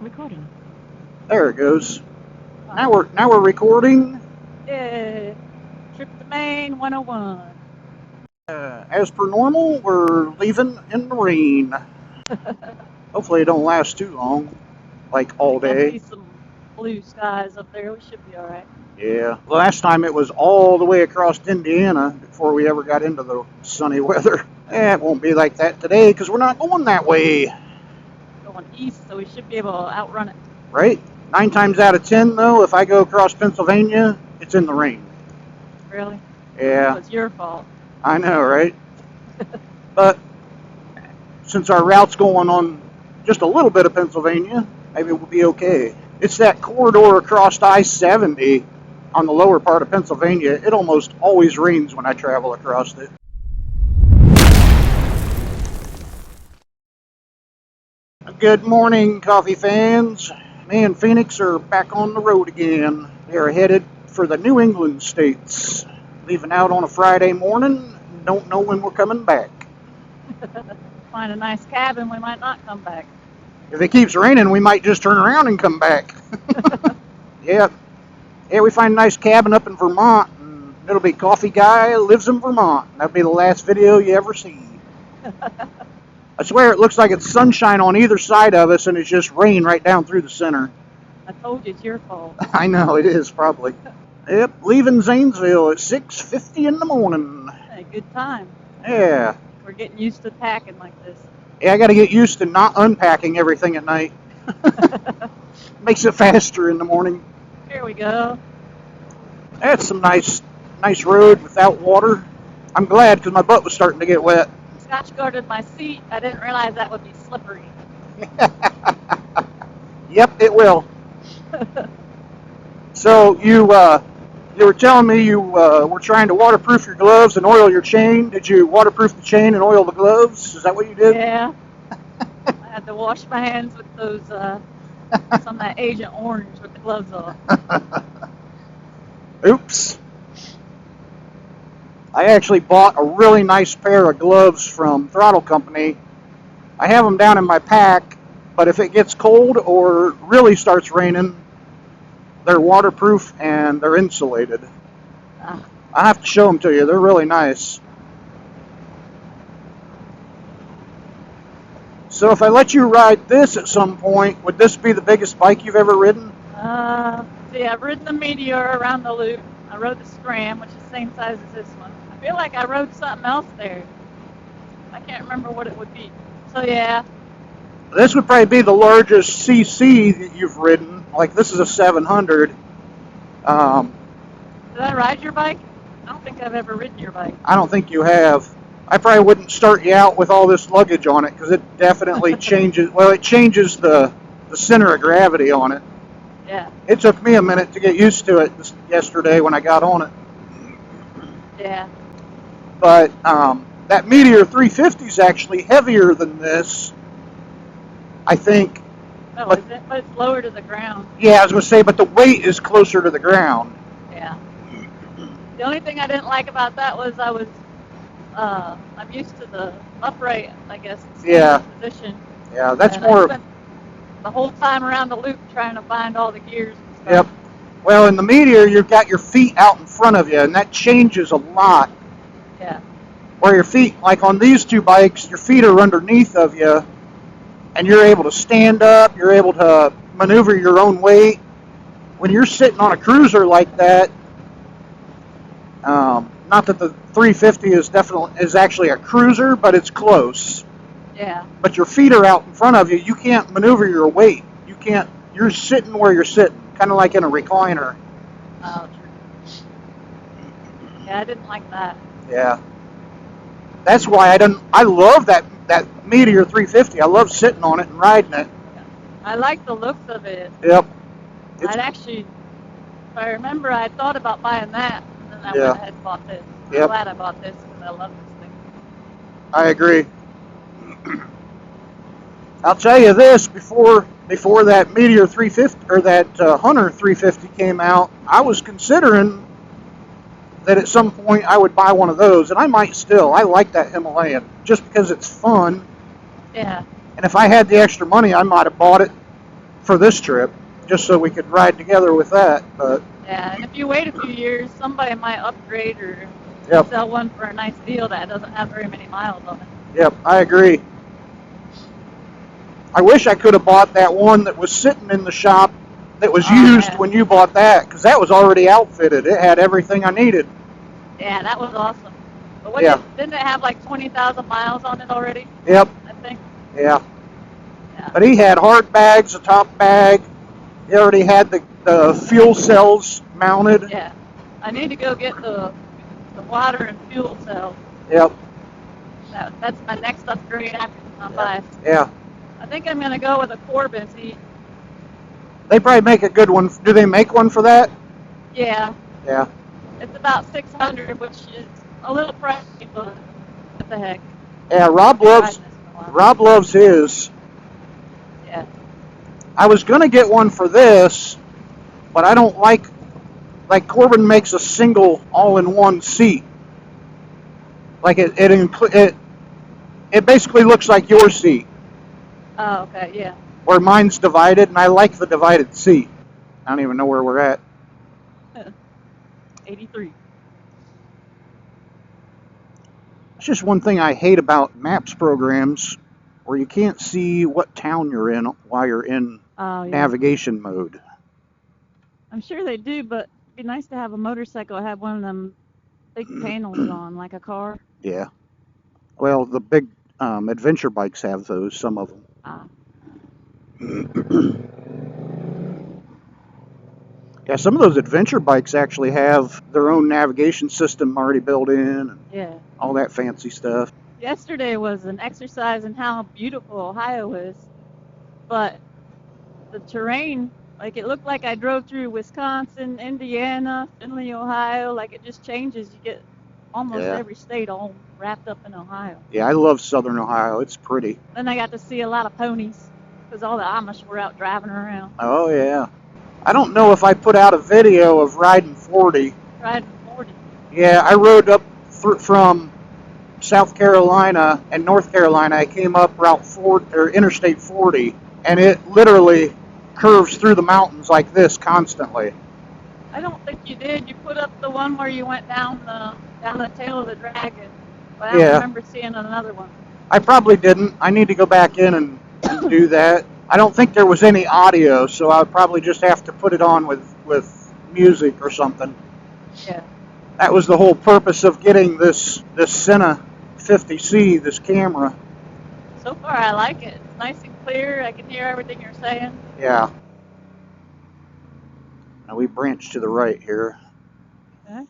Recording. There it goes. Now we're recording. Yeah. Trip to Maine 101. As per normal, we're leaving in the rain. Hopefully, it don't last too long, like I all think I day. see some blue skies up there. We should be all right. Yeah. Last time it was all the way across Indiana before we ever got into the sunny weather. It won't be like that today because we're not going that way, Going east, so we should be able to outrun it. right? 9 times out of 10, though, if I go across Pennsylvania, it's in the rain. Really? So Yeah, it's your fault. I know, right? But since our route's going on just a little bit of Pennsylvania, maybe we'll be okay. It's that corridor across I-70 on the lower part of Pennsylvania. It almost always rains when I travel across it. Good morning, coffee fans. Me and Phoenix are back on the road again. They are headed for the New England states. Leaving out on a Friday morning. Don't know when we're coming back. Find a nice cabin, we might not come back. If it keeps raining, we might just turn around and come back. Yeah. Yeah, we find a nice cabin up in Vermont, and it'll be Coffee Guy Lives in Vermont. That'll be the last video you ever see. I swear it looks like it's sunshine on either side of us, and it's just rain right down through the center. I told you it's your fault. I know, it is, probably. Yep, leaving Zanesville at 6:50 in the morning. Hey, good time. Yeah. We're getting used to packing like this. Yeah, I got to get used to not unpacking everything at night. Makes it faster in the morning. Here we go. That's some nice road without water. I'm glad because my butt was starting to get wet. Scotch guarded my seat. I didn't realize that would be slippery. Yep, it will. So you were telling me you were trying to waterproof your gloves and oil your chain. Did you waterproof the chain and oil the gloves? Is that what you did? Yeah. I had to wash my hands with those, some of that Agent Orange with the gloves off. Oops. I actually bought a really nice pair of gloves from Throttle Company. I have them down in my pack, but if it gets cold or really starts raining, they're waterproof and they're insulated. I have to show them to you. They're really nice. So if I let you ride this at some point, would this be the biggest bike you've ever ridden? See, I've ridden the Meteor around the loop. I rode the Scram, which is the same size as this one. I feel like I rode something else there. I can't remember what it would be. So yeah. This would probably be the largest CC that you've ridden. Like this is a 700. Did I ride your bike? I don't think I've ever ridden your bike. I don't think you have. I probably wouldn't start you out with all this luggage on it because it definitely changes. Well, it changes the center of gravity on it. Yeah. It took me a minute to get used to it yesterday when I got on it. Yeah. But that Meteor 350 is actually heavier than this, I think. Oh, is it? But it's lower to the ground. Yeah, I was going to say, but the weight is closer to the ground. Yeah. The only thing I didn't like about that was I'm used to the upright, I guess, position. Yeah, that's and more. I spent the whole time around the loop trying to find all the gears and stuff. Yep. Well, in the Meteor, you've got your feet out in front of you, and that changes a lot. Yeah. Where your feet, like on these two bikes, your feet are underneath of you, and you're able to stand up, you're able to maneuver your own weight. When you're sitting on a cruiser like that, not that the 350 is actually a cruiser, but it's close. Yeah. But your feet are out in front of you. You can't maneuver your weight. You're sitting where you're sitting, kind of like in a recliner. Oh, true. Yeah, I didn't like that. Yeah. That's why I love that Meteor 350. I love sitting on it and riding it. I like the looks of it. Yep. I'd actually, if I remember, I thought about buying that, and then I went ahead and bought this. Yep. I'm glad I bought this because I love this thing. I agree. I'll tell you this, before that Meteor 350 or that Hunter 350 came out, I was considering that at some point I would buy one of those, and I might still. I like that Himalayan just because it's fun. Yeah. And if I had the extra money, I might have bought it for this trip, just so we could ride together with that. But Yeah, and if you wait a few years, somebody might upgrade or yep, sell one for a nice deal that doesn't have very many miles on it. yep, I agree. I wish I could have bought that one that was sitting in the shop that was used Yeah. when you bought that, because that was already outfitted. It had everything I needed. Yeah, that was awesome. But what Yeah. didn't it have like 20,000 miles on it already? Yep. I think. Yeah. Yeah. But he had hard bags, a top bag. He already had the fuel cells mounted. Yeah. I need to go get the water and fuel cells. Yep. That's my next upgrade after my bike. Yeah. I think I'm gonna go with a Corbin. See. They probably make a good one. Do they make one for that? Yeah. Yeah. It's about 600, which is a little pricey, but what the heck. Yeah. Rob loves his. Yeah. I was gonna get one for this, but I don't like Corbin makes a single all-in-one seat. Like it basically looks like your seat. Oh, okay. Yeah. Where mine's divided, and I like the divided seat. I don't even know where we're at. 83. It's just one thing I hate about maps programs, where you can't see what town you're in while you're in navigation mode. I'm sure they do, but it'd be nice to have a motorcycle have one of them big panels on, like a car. Yeah. Well, the big adventure bikes have those, some of them. Yeah, some of those adventure bikes actually have their own navigation system already built in, and all that fancy stuff. Yesterday was an exercise in how beautiful Ohio is, but the terrain, like it looked like I drove through Wisconsin, Indiana, Findlay, Ohio, like it just changes. You get almost every state all wrapped up in Ohio. Yeah, I love Southern Ohio. It's pretty. Then I got to see a lot of ponies because all the Amish were out driving around. Oh, yeah. I don't know if I put out a video of riding 40. Riding 40? Yeah, I rode up from South Carolina and North Carolina. I came up Interstate 40, and it literally curves through the mountains like this constantly. I don't think you did. You put up the one where you went down the tail of the dragon, but I don't remember seeing another one. I probably didn't. I need to go back in and do that. I don't think there was any audio, so I would probably just have to put it on with music or something. Yeah. That was the whole purpose of getting this Sena 50C, this camera. So far, I like it. It's nice and clear. I can hear everything you're saying. Yeah. Now we branch to the right here. Okay.